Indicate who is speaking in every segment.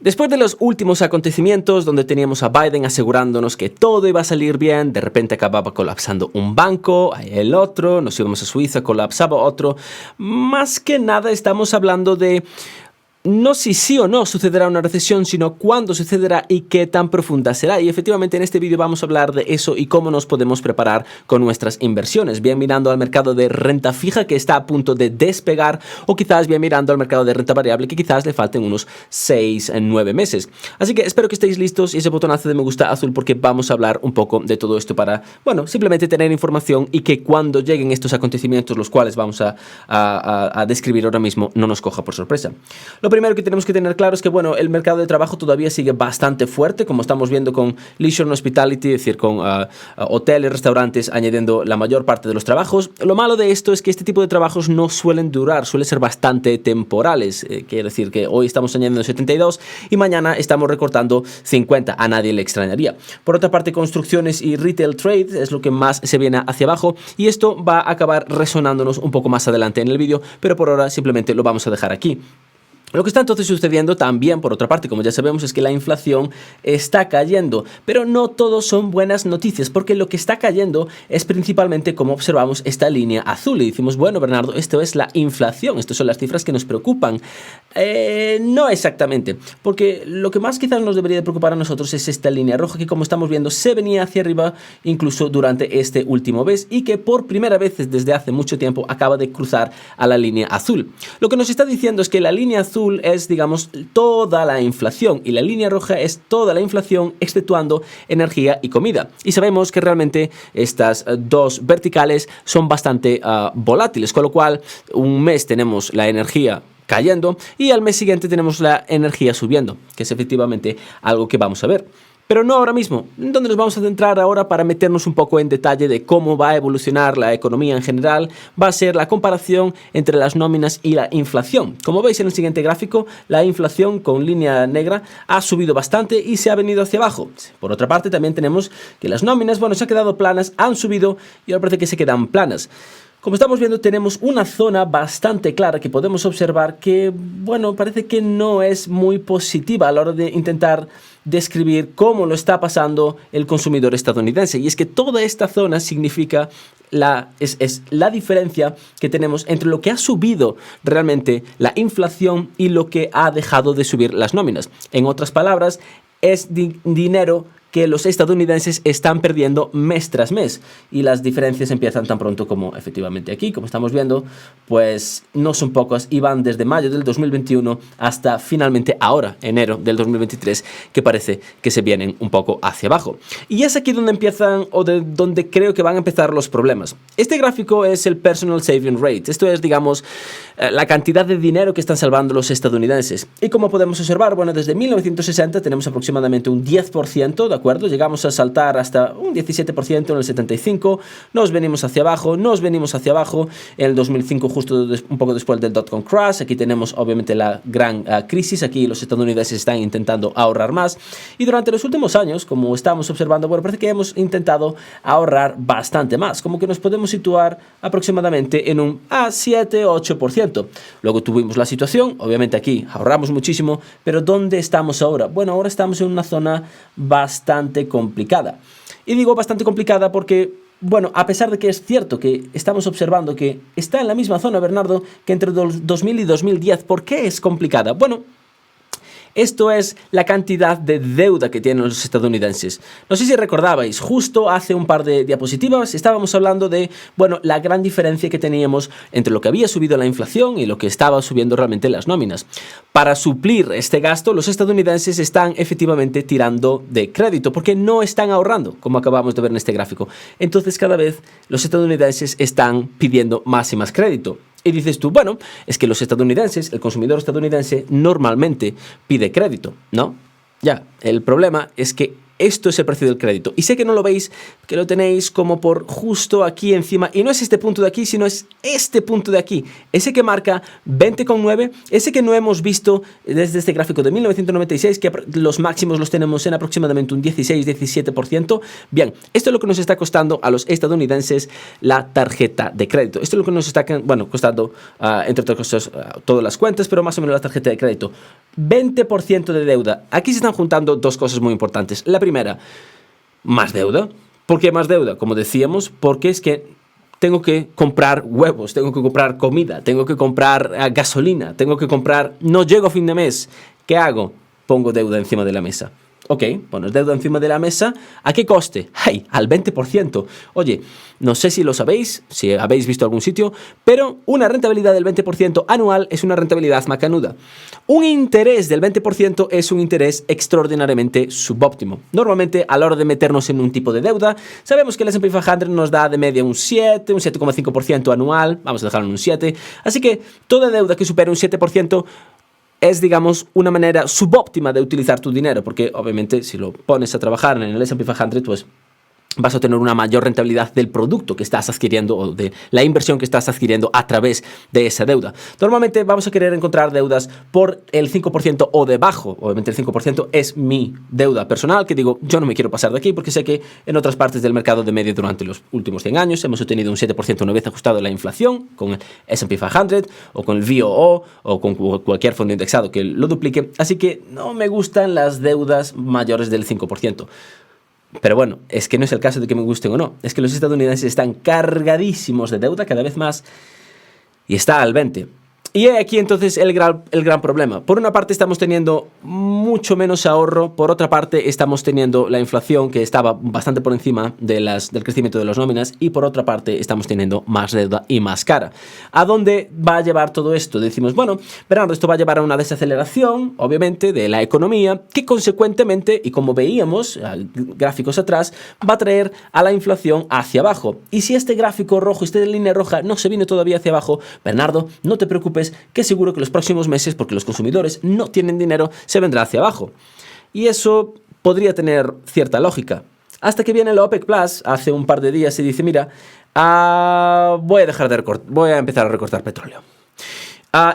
Speaker 1: Después de los últimos acontecimientos donde teníamos a Biden asegurándonos que todo iba a salir bien, de repente acababa colapsando un banco, el otro, nos íbamos a Suiza, colapsaba otro. Más que nada estamos hablando de no si sí o no sucederá una recesión, sino cuándo sucederá y qué tan profunda será. Y efectivamente en este vídeo vamos a hablar de eso y cómo nos podemos preparar con nuestras inversiones. Bien mirando al mercado de renta fija que está a punto de despegar, o quizás bien mirando al mercado de renta variable que quizás le falten unos 6 a 9 meses. Así que espero que estéis listos y ese botonazo de me gusta azul porque vamos a hablar un poco de todo esto para, bueno, simplemente tener información y que cuando lleguen estos acontecimientos, los cuales vamos a describir ahora mismo, no nos coja por sorpresa. Lo primero que tenemos que tener claro es que, bueno, el mercado de trabajo todavía sigue bastante fuerte, como estamos viendo con Leisure and Hospitality, es decir, con hoteles, restaurantes, añadiendo la mayor parte de los trabajos. Lo malo de esto es que este tipo de trabajos no suelen durar, suelen ser bastante temporales. Quiere decir que hoy estamos añadiendo 72 y mañana estamos recortando 50. A nadie le extrañaría. Por otra parte, construcciones y retail trade es lo que más se viene hacia abajo y esto va a acabar resonándonos un poco más adelante en el vídeo, pero por ahora simplemente lo vamos a dejar aquí. Lo que está entonces sucediendo también, por otra parte, como ya sabemos, es que la inflación está cayendo, pero no todo son buenas noticias, porque lo que está cayendo es principalmente, como observamos, esta línea azul. Y decimos, bueno, Bernardo, esto es la inflación, estas son las cifras que nos preocupan. No exactamente, porque lo que más quizás nos debería de preocupar a nosotros es esta línea roja que, como estamos viendo, se venía hacia arriba incluso durante este último mes y que por primera vez desde hace mucho tiempo acaba de cruzar a la línea azul. Lo que nos está diciendo es que la línea azul es, digamos, toda la inflación y la línea roja es toda la inflación exceptuando energía y comida. Y sabemos que realmente estas dos verticales son bastante volátiles, con lo cual un mes tenemos la energía cayendo y al mes siguiente tenemos la energía subiendo, que es efectivamente algo que vamos a ver. Pero no ahora mismo, donde nos vamos a centrar ahora para meternos un poco en detalle de cómo va a evolucionar la economía en general, va a ser la comparación entre las nóminas y la inflación. Como veis en el siguiente gráfico, la inflación con línea negra ha subido bastante y se ha venido hacia abajo. Por otra parte, también tenemos que las nóminas, bueno, se han quedado planas, han subido y ahora parece que se quedan planas. Como estamos viendo, tenemos una zona bastante clara que podemos observar que, bueno, parece que no es muy positiva a la hora de intentar describir cómo lo está pasando el consumidor estadounidense. Y es que toda esta zona significa es la diferencia que tenemos entre lo que ha subido realmente la inflación y lo que ha dejado de subir las nóminas. En otras palabras, es dinero que los estadounidenses están perdiendo mes tras mes y las diferencias empiezan tan pronto como efectivamente aquí, como estamos viendo, pues no son pocas y van desde mayo del 2021 hasta finalmente ahora, enero del 2023, que parece que se vienen un poco hacia abajo. Y es aquí donde empiezan o de donde creo que van a empezar los problemas. Este gráfico es el Personal Saving Rate, esto es, digamos, la cantidad de dinero que están salvando los estadounidenses. Y como podemos observar, bueno, desde 1960 tenemos aproximadamente un 10%, ¿de acuerdo? Llegamos a saltar hasta un 17% en el 75, nos venimos hacia abajo, en el 2005 justo un poco después del dot-com crash, aquí tenemos obviamente la gran crisis, aquí los estadounidenses están intentando ahorrar más y durante los últimos años, como estamos observando, bueno, parece que hemos intentado ahorrar bastante más, como que nos podemos situar aproximadamente en un 7-8%. Luego tuvimos la situación, obviamente aquí ahorramos muchísimo, pero ¿dónde estamos ahora? Bueno, ahora estamos en una zona bastante complicada. Y digo bastante complicada porque, bueno, a pesar de que es cierto que estamos observando que está en la misma zona, Bernardo, que entre 2000 y 2010, ¿por qué es complicada? Bueno, esto es la cantidad de deuda que tienen los estadounidenses. No sé si recordabais, justo hace un par de diapositivas estábamos hablando de, bueno, la gran diferencia que teníamos entre lo que había subido la inflación y lo que estaba subiendo realmente las nóminas. Para suplir este gasto, los estadounidenses están efectivamente tirando de crédito porque no están ahorrando, como acabamos de ver en este gráfico. Entonces, cada vez los estadounidenses están pidiendo más y más crédito. Y dices tú, bueno, es que los estadounidenses, el consumidor estadounidense normalmente pide crédito, ¿no? Ya, el problema es que esto es el precio del crédito. Y sé que no lo veis, que lo tenéis como por justo aquí encima. Y no es este punto de aquí, sino es este punto de aquí. Ese que marca 20,9, ese que no hemos visto desde este gráfico de 1996, que los máximos los tenemos en aproximadamente un 16-17%. Bien, esto es lo que nos está costando a los estadounidenses la tarjeta de crédito. Esto es lo que nos está, bueno, costando, entre otras cosas, todas las cuentas, pero más o menos la tarjeta de crédito. 20% de deuda. Aquí se están juntando dos cosas muy importantes. La primera, más deuda. ¿Por qué más deuda? Como decíamos, porque es que tengo que comprar huevos, tengo que comprar comida, tengo que comprar gasolina, tengo que comprar... No llego a fin de mes. ¿Qué hago? Pongo deuda encima de la mesa. Ok, pones deuda encima de la mesa. ¿A qué coste? ¡Ay! Al 20%. Oye, no sé si lo sabéis, si habéis visto algún sitio, pero una rentabilidad del 20% anual es una rentabilidad macanuda. Un interés del 20% es un interés extraordinariamente subóptimo. Normalmente, a la hora de meternos en un tipo de deuda, sabemos que el S&P 500 nos da de media un 7, un 7,5% anual. Vamos a dejarlo en un 7. Así que toda deuda que supere un 7% es, digamos, una manera subóptima de utilizar tu dinero, porque obviamente si lo pones a trabajar en el S&P 500, pues vas a obtener una mayor rentabilidad del producto que estás adquiriendo o de la inversión que estás adquiriendo a través de esa deuda. Normalmente vamos a querer encontrar deudas por el 5% o debajo. Obviamente el 5% es mi deuda personal, que digo, yo no me quiero pasar de aquí porque sé que en otras partes del mercado de media durante los últimos 100 años hemos obtenido un 7% una vez ajustado la inflación con el S&P 500 o con el VOO o con cualquier fondo indexado que lo duplique. Así que no me gustan las deudas mayores del 5%. Pero bueno, es que no es el caso de que me gusten o no. Es que los estadounidenses están cargadísimos de deuda cada vez más y está al 20%. Y aquí entonces el gran problema. Por una parte estamos teniendo mucho menos ahorro, por otra parte estamos teniendo la inflación que estaba bastante por encima del crecimiento de las nóminas y por otra parte estamos teniendo más deuda y más cara. ¿A dónde va a llevar todo esto? Decimos, bueno, Bernardo, esto va a llevar a una desaceleración, obviamente, de la economía que consecuentemente, y como veíamos gráficos atrás, va a traer a la inflación hacia abajo. Y si este gráfico rojo, esta línea roja no se viene todavía hacia abajo, Bernardo, no te preocupes, que seguro que los próximos meses, porque los consumidores no tienen dinero, se vendrá hacia abajo. Y eso podría tener cierta lógica. Hasta que viene la OPEC Plus hace un par de días y dice, mira, voy a empezar a recortar petróleo.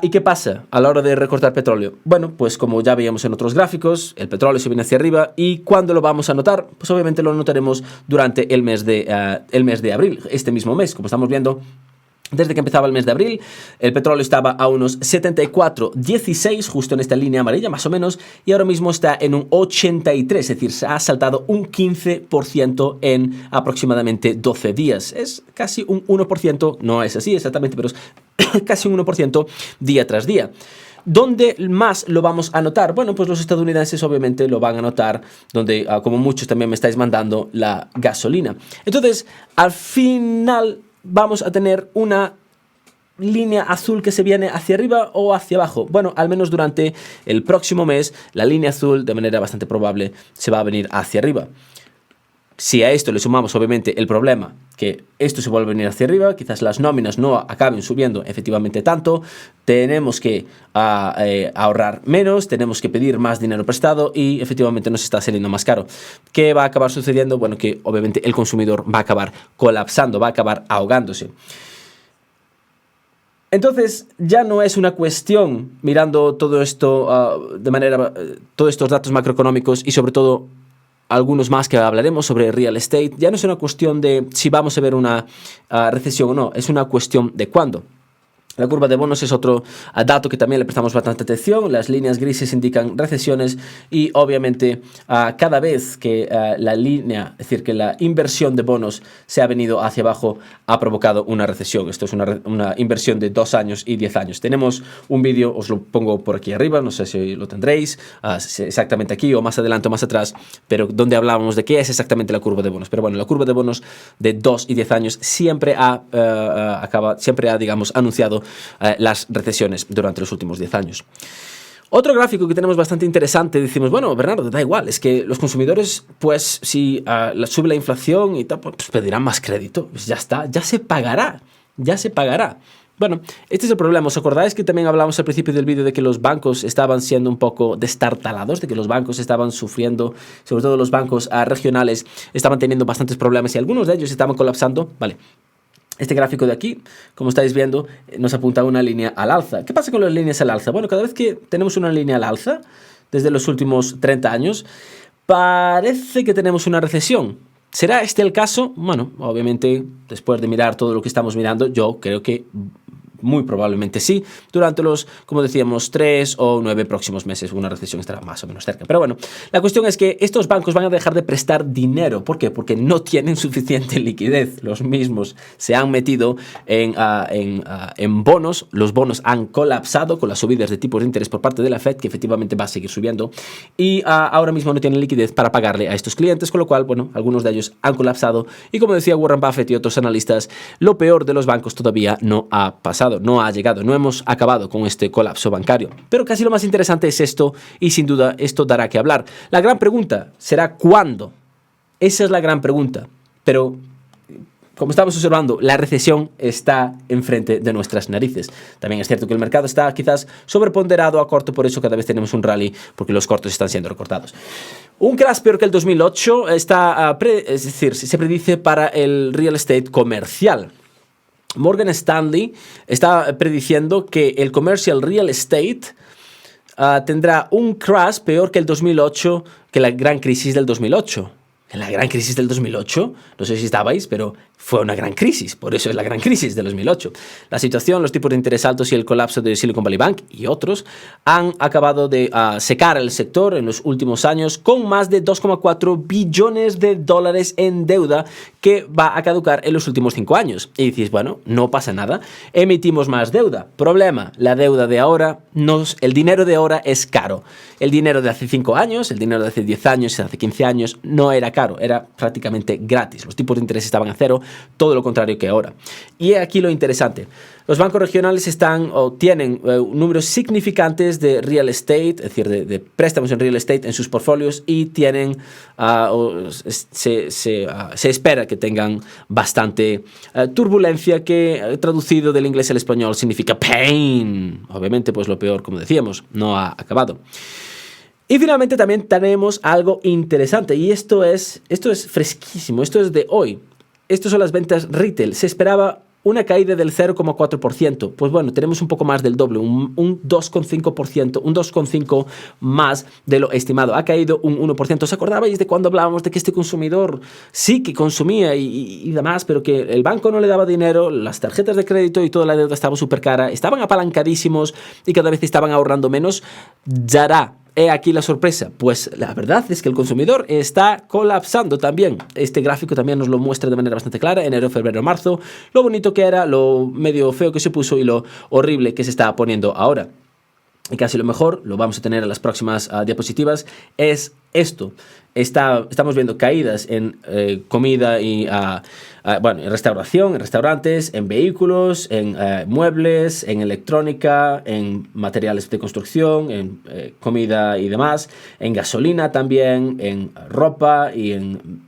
Speaker 1: ¿Y qué pasa a la hora de recortar petróleo? Bueno, pues como ya veíamos en otros gráficos, el petróleo se viene hacia arriba. ¿Y cuándo lo vamos a notar? Pues obviamente lo notaremos durante el mes de abril, este mismo mes, como estamos viendo. Desde que empezaba el mes de abril, el petróleo estaba a unos 74,16, justo en esta línea amarilla más o menos, y ahora mismo está en un 83, es decir, se ha saltado un 15% en aproximadamente 12 días. Es casi un 1%, no es así exactamente, pero es casi un 1% día tras día. ¿Dónde más lo vamos a notar? Bueno, pues los estadounidenses obviamente lo van a notar, donde, como muchos también me estáis mandando, la gasolina. Entonces, al final vamos a tener una línea azul que se viene hacia arriba o hacia abajo. Bueno, al menos durante el próximo mes, la línea azul, de manera bastante probable, se va a venir hacia arriba. Si a esto le sumamos, obviamente, el problema que esto se vuelve a venir hacia arriba, quizás las nóminas no acaben subiendo efectivamente tanto, tenemos que ahorrar menos, tenemos que pedir más dinero prestado y efectivamente nos está saliendo más caro. ¿Qué va a acabar sucediendo? Bueno, que obviamente el consumidor va a acabar colapsando, va a acabar ahogándose. Entonces, ya no es una cuestión, mirando todo esto todos estos datos macroeconómicos y sobre todo algunos más que hablaremos sobre real estate, ya no es una cuestión de si vamos a ver una recesión o no, es una cuestión de cuándo. La curva de bonos es otro dato que también le prestamos bastante atención. Las líneas grises indican recesiones y obviamente cada vez que la línea, es decir, que la inversión de bonos se ha venido hacia abajo, ha provocado una recesión. Esto es una inversión de 2 años y 10 años. Tenemos un vídeo, os lo pongo por aquí arriba, no sé si lo tendréis, exactamente aquí o más adelante o más atrás, pero donde hablábamos de qué es exactamente la curva de bonos. Pero bueno, la curva de bonos de 2 y 10 años siempre ha, digamos, anunciado las recesiones durante los últimos 10 años. Otro gráfico que tenemos bastante interesante, decimos, bueno, Bernardo, da igual, es que los consumidores, pues si sube la inflación y tal, pues pedirán más crédito, pues ya está, ya se pagará. Bueno, este es el problema. ¿Os acordáis que también hablamos al principio del vídeo de que los bancos estaban siendo un poco destartalados, de que los bancos estaban sufriendo, sobre todo los bancos regionales, estaban teniendo bastantes problemas y algunos de ellos estaban colapsando? Vale. Este gráfico de aquí, como estáis viendo, nos apunta a una línea al alza. ¿Qué pasa con las líneas al alza? Bueno, cada vez que tenemos una línea al alza, desde los últimos 30 años, parece que tenemos una recesión. ¿Será este el caso? Bueno, obviamente, después de mirar todo lo que estamos mirando, yo creo que muy probablemente sí, durante los, como decíamos, 3 o 9 próximos meses. Una recesión estará más o menos cerca. Pero bueno, la cuestión es que estos bancos van a dejar de prestar dinero. ¿Por qué? Porque no tienen suficiente liquidez. Los mismos se han metido en bonos. Los bonos han colapsado con las subidas de tipos de interés por parte de la Fed, que efectivamente va a seguir subiendo, y ahora mismo no tienen liquidez para pagarle a estos clientes, con lo cual, bueno, algunos de ellos han colapsado, y como decía Warren Buffett y otros analistas, lo peor de los bancos todavía no ha pasado, no ha llegado, no hemos acabado con este colapso bancario. Pero casi lo más interesante es esto, y sin duda esto dará que hablar. La gran pregunta será ¿cuándo? Esa es la gran pregunta, pero como estamos observando, la recesión está enfrente de nuestras narices. También es cierto que el mercado está quizás sobreponderado a corto, por eso cada vez tenemos un rally, porque los cortos están siendo recortados. Un crash peor que el 2008 es decir, se predice para el real estate comercial. Morgan Stanley está prediciendo que el commercial real estate tendrá un crash peor que el 2008, que la gran crisis del 2008. En la gran crisis del 2008, no sé si estabais, pero fue una gran crisis, por eso es la gran crisis del 2008. La situación, los tipos de interés altos y el colapso de Silicon Valley Bank y otros han acabado de secar el sector en los últimos años con más de 2,4 billones de dólares en deuda que va a caducar en los últimos 5 años. Y dices, bueno, no pasa nada, emitimos más deuda. Problema, la deuda de ahora, el dinero de ahora es caro. El dinero de hace 5 años, el dinero de hace 10 años, hace 15 años, no era caro, era prácticamente gratis. Los tipos de interés estaban a cero, todo lo contrario que ahora. Y aquí lo interesante. Los bancos regionales tienen números significantes de real estate, es decir, de préstamos en real estate en sus portfolios, y tienen, se espera que tengan bastante turbulencia, que traducido del inglés al español significa pain. Obviamente, pues lo peor, como decíamos, no ha acabado. Y finalmente también tenemos algo interesante, y esto es fresquísimo, esto es de hoy. Estas son las ventas retail. Se esperaba una caída del 0,4%. Pues bueno, tenemos un poco más del doble, un 2,5%, un 2,5% más de lo estimado. Ha caído un 1%. ¿Os acordabais de cuando hablábamos de que este consumidor sí que consumía y demás, pero que el banco no le daba dinero, las tarjetas de crédito y toda la deuda estaba súper cara, estaban apalancadísimos y cada vez estaban ahorrando menos? Yará. He aquí la sorpresa, pues la verdad es que el consumidor está colapsando también. Este gráfico también nos lo muestra de manera bastante clara, enero, febrero, marzo, lo bonito que era, lo medio feo que se puso y lo horrible que se está poniendo ahora. Y casi lo mejor, lo vamos a tener en las próximas diapositivas, es esto. Estamos viendo caídas en comida y en restauración, en restaurantes, en vehículos, en muebles, en electrónica, en materiales de construcción, en comida y demás, en gasolina también, en ropa y en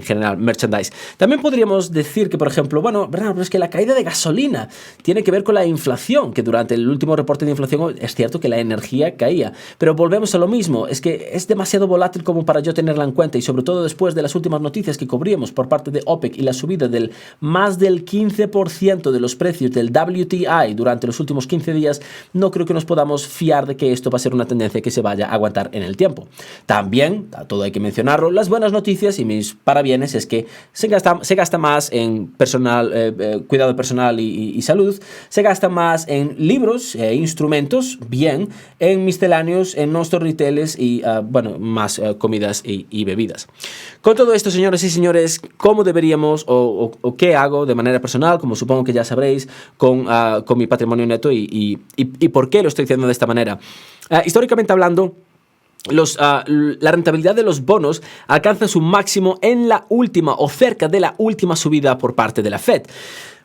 Speaker 1: general, merchandise. También podríamos decir que, por ejemplo, pero es que la caída de gasolina tiene que ver con la inflación, que durante el último reporte de inflación es cierto que la energía caía, pero volvemos a lo mismo, es que es demasiado volátil como para yo tenerla en cuenta, y sobre todo después de las últimas noticias que cubríamos por parte de OPEC y la subida del más del 15% de los precios del WTI durante los últimos 15 días, no creo que nos podamos fiar de que esto va a ser una tendencia que se vaya a aguantar en el tiempo. También, a todo hay que mencionarlo, las buenas noticias y mis parabienes es que se gasta más en personal, cuidado personal y salud, se gasta más en libros e instrumentos, bien, en misceláneos, en nuestros retailers y más comidas y bebidas. Con todo esto, señores y señores, ¿cómo deberíamos o qué hago de manera personal? Como supongo que ya sabréis, con mi patrimonio neto y por qué lo estoy haciendo de esta manera. Históricamente hablando, la rentabilidad de los bonos alcanza su máximo en la última o cerca de la última subida por parte de la Fed.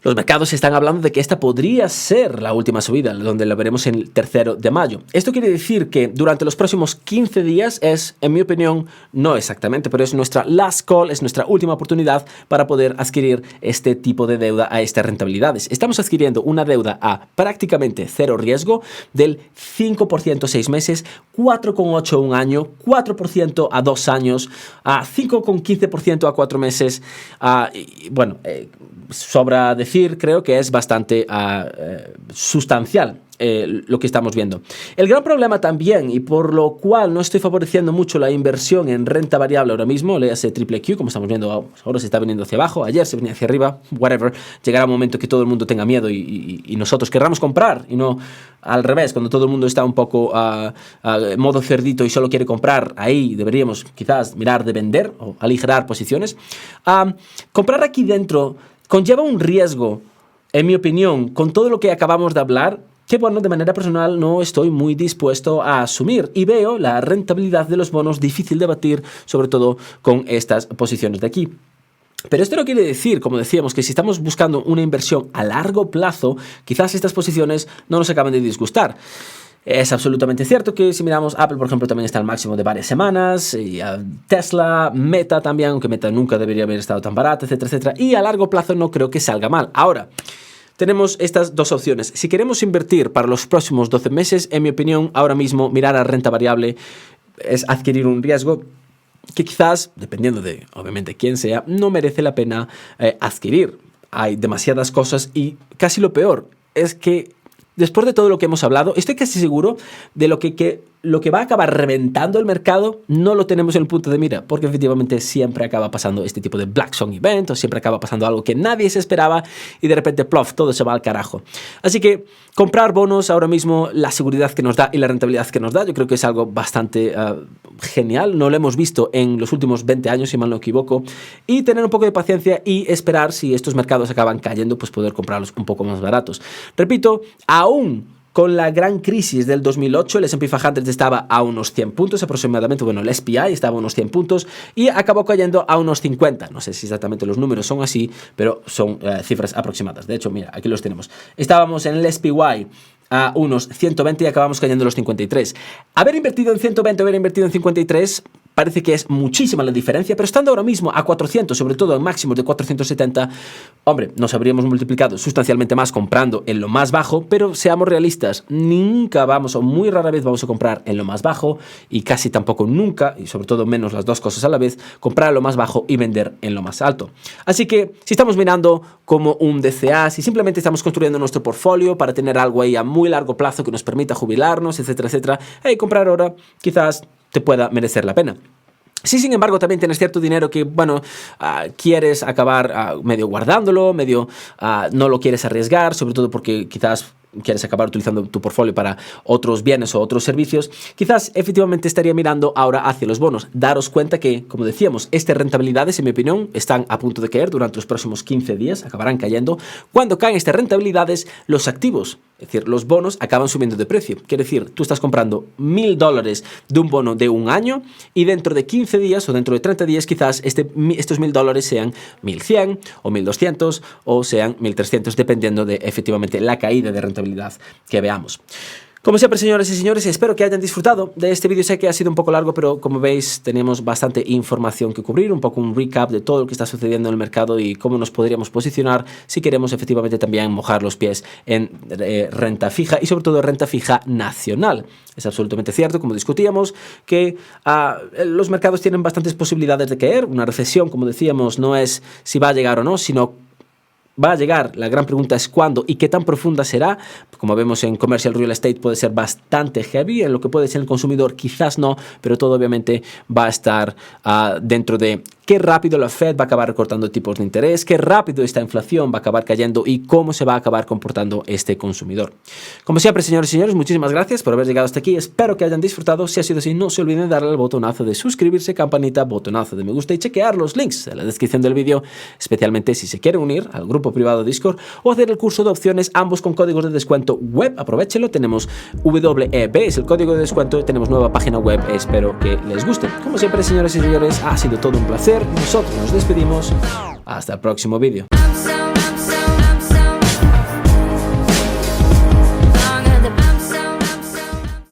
Speaker 1: Los mercados están hablando de que esta podría ser la última subida, donde la veremos en el 3 de mayo. Esto quiere decir que durante los próximos 15 días es, en mi opinión, no exactamente, pero es nuestra last call, es nuestra última oportunidad para poder adquirir este tipo de deuda a estas rentabilidades. Estamos adquiriendo una deuda a prácticamente cero riesgo del 5% a 6 meses, 4,8% a un año, 4% a 2 años, a 5,15% a 4 meses. Sobra decir decir, creo que es bastante sustancial lo que estamos viendo. El gran problema también, y por lo cual no estoy favoreciendo mucho la inversión en renta variable ahora mismo, léase triple Q, como estamos viendo, ahora se está viniendo hacia abajo, ayer se venía hacia arriba, whatever, llegará un momento que todo el mundo tenga miedo y nosotros querramos comprar, y no al revés, cuando todo el mundo está un poco modo cerdito y solo quiere comprar, ahí deberíamos quizás mirar de vender o aligerar posiciones. Comprar aquí dentro conlleva un riesgo, en mi opinión, con todo lo que acabamos de hablar, que bueno, de manera personal no estoy muy dispuesto a asumir, y veo la rentabilidad de los bonos difícil de batir, sobre todo con estas posiciones de aquí. Pero esto no quiere decir, como decíamos, que si estamos buscando una inversión a largo plazo, quizás estas posiciones no nos acaben de disgustar. Es absolutamente cierto que si miramos Apple, por ejemplo, también está al máximo de varias semanas, y Tesla, Meta también, aunque Meta nunca debería haber estado tan barata, etcétera, etcétera, y a largo plazo no creo que salga mal. Ahora, tenemos estas dos opciones. Si queremos invertir para los próximos 12 meses, en mi opinión, ahora mismo mirar a renta variable es adquirir un riesgo que quizás, dependiendo de, obviamente, quién sea, no merece la pena adquirir. Hay demasiadas cosas y casi lo peor es que después de todo lo que hemos hablado, estoy casi seguro de lo que va a acabar reventando el mercado no lo tenemos en el punto de mira, porque efectivamente siempre acaba pasando este tipo de Black Swan Event, o siempre acaba pasando algo que nadie se esperaba y de repente, plof, todo se va al carajo. Así que comprar bonos ahora mismo, la seguridad que nos da y la rentabilidad que nos da, yo creo que es algo bastante genial. No lo hemos visto en los últimos 20 años, si mal no equivoco, y tener un poco de paciencia y esperar, si estos mercados acaban cayendo, pues poder comprarlos un poco más baratos. Repito, aún con la gran crisis del 2008, el S&P 500 estaba a unos 100 puntos aproximadamente, bueno, el SPI estaba a unos 100 puntos y acabó cayendo a unos 50. No sé si exactamente los números son así, pero son cifras aproximadas. De hecho, mira, aquí los tenemos. Estábamos en el SPY a unos 120 y acabamos cayendo a los 53. Haber invertido en 120, haber invertido en 53... parece que es muchísima la diferencia, pero estando ahora mismo a 400, sobre todo en máximos de 470, hombre, nos habríamos multiplicado sustancialmente más comprando en lo más bajo, pero seamos realistas, nunca vamos, o muy rara vez vamos a comprar en lo más bajo, y casi tampoco nunca, y sobre todo menos las dos cosas a la vez, comprar en lo más bajo y vender en lo más alto. Así que, si estamos mirando como un DCA, si simplemente estamos construyendo nuestro portfolio para tener algo ahí a muy largo plazo que nos permita jubilarnos, etcétera, etcétera, comprar ahora quizás te pueda merecer la pena. Si, sin embargo, también tienes cierto dinero que, bueno, quieres acabar medio guardándolo, medio no lo quieres arriesgar, sobre todo porque quizás quieres acabar utilizando tu portfolio para otros bienes o otros servicios, quizás efectivamente estaría mirando ahora hacia los bonos. Daros cuenta que, como decíamos, estas rentabilidades, en mi opinión, están a punto de caer durante los próximos 15 días, acabarán cayendo. Cuando caen estas rentabilidades, los activos, es decir, los bonos, acaban subiendo de precio. Quiere decir, tú estás comprando $1,000 de un bono de un año y dentro de 15 días o dentro de 30 días quizás estos $1,000 sean 1.100 o 1.200 o sean 1.300, dependiendo de efectivamente la caída de rentabilidad que veamos. Como siempre, señores y señores, espero que hayan disfrutado de este vídeo. Sé que ha sido un poco largo, pero como veis tenemos bastante información que cubrir, un poco un recap de todo lo que está sucediendo en el mercado y cómo nos podríamos posicionar si queremos efectivamente también mojar los pies en renta fija y sobre todo renta fija nacional. Es absolutamente cierto, como discutíamos, que los mercados tienen bastantes posibilidades de caer. Una recesión, como decíamos, no es si va a llegar o no, sino va a llegar. La gran pregunta es cuándo y qué tan profunda será. Como vemos en Commercial Real Estate puede ser bastante heavy, en lo que puede ser el consumidor quizás no, pero todo obviamente va a estar dentro de qué rápido la Fed va a acabar recortando tipos de interés, qué rápido esta inflación va a acabar cayendo y cómo se va a acabar comportando este consumidor. Como siempre, señores y señores, muchísimas gracias por haber llegado hasta aquí. Espero que hayan disfrutado. Si ha sido así, no se olviden de darle al botonazo de suscribirse, campanita, botonazo de me gusta y chequear los links en la descripción del vídeo, especialmente si se quieren unir al grupo privado Discord o hacer el curso de opciones, ambos con códigos de descuento web. Aprovechenlo, tenemos WEB, es el código de descuento, tenemos nueva página web, espero que les guste. Como siempre, señores y señores, ha sido todo un placer. Nosotros nos despedimos. Hasta el próximo vídeo.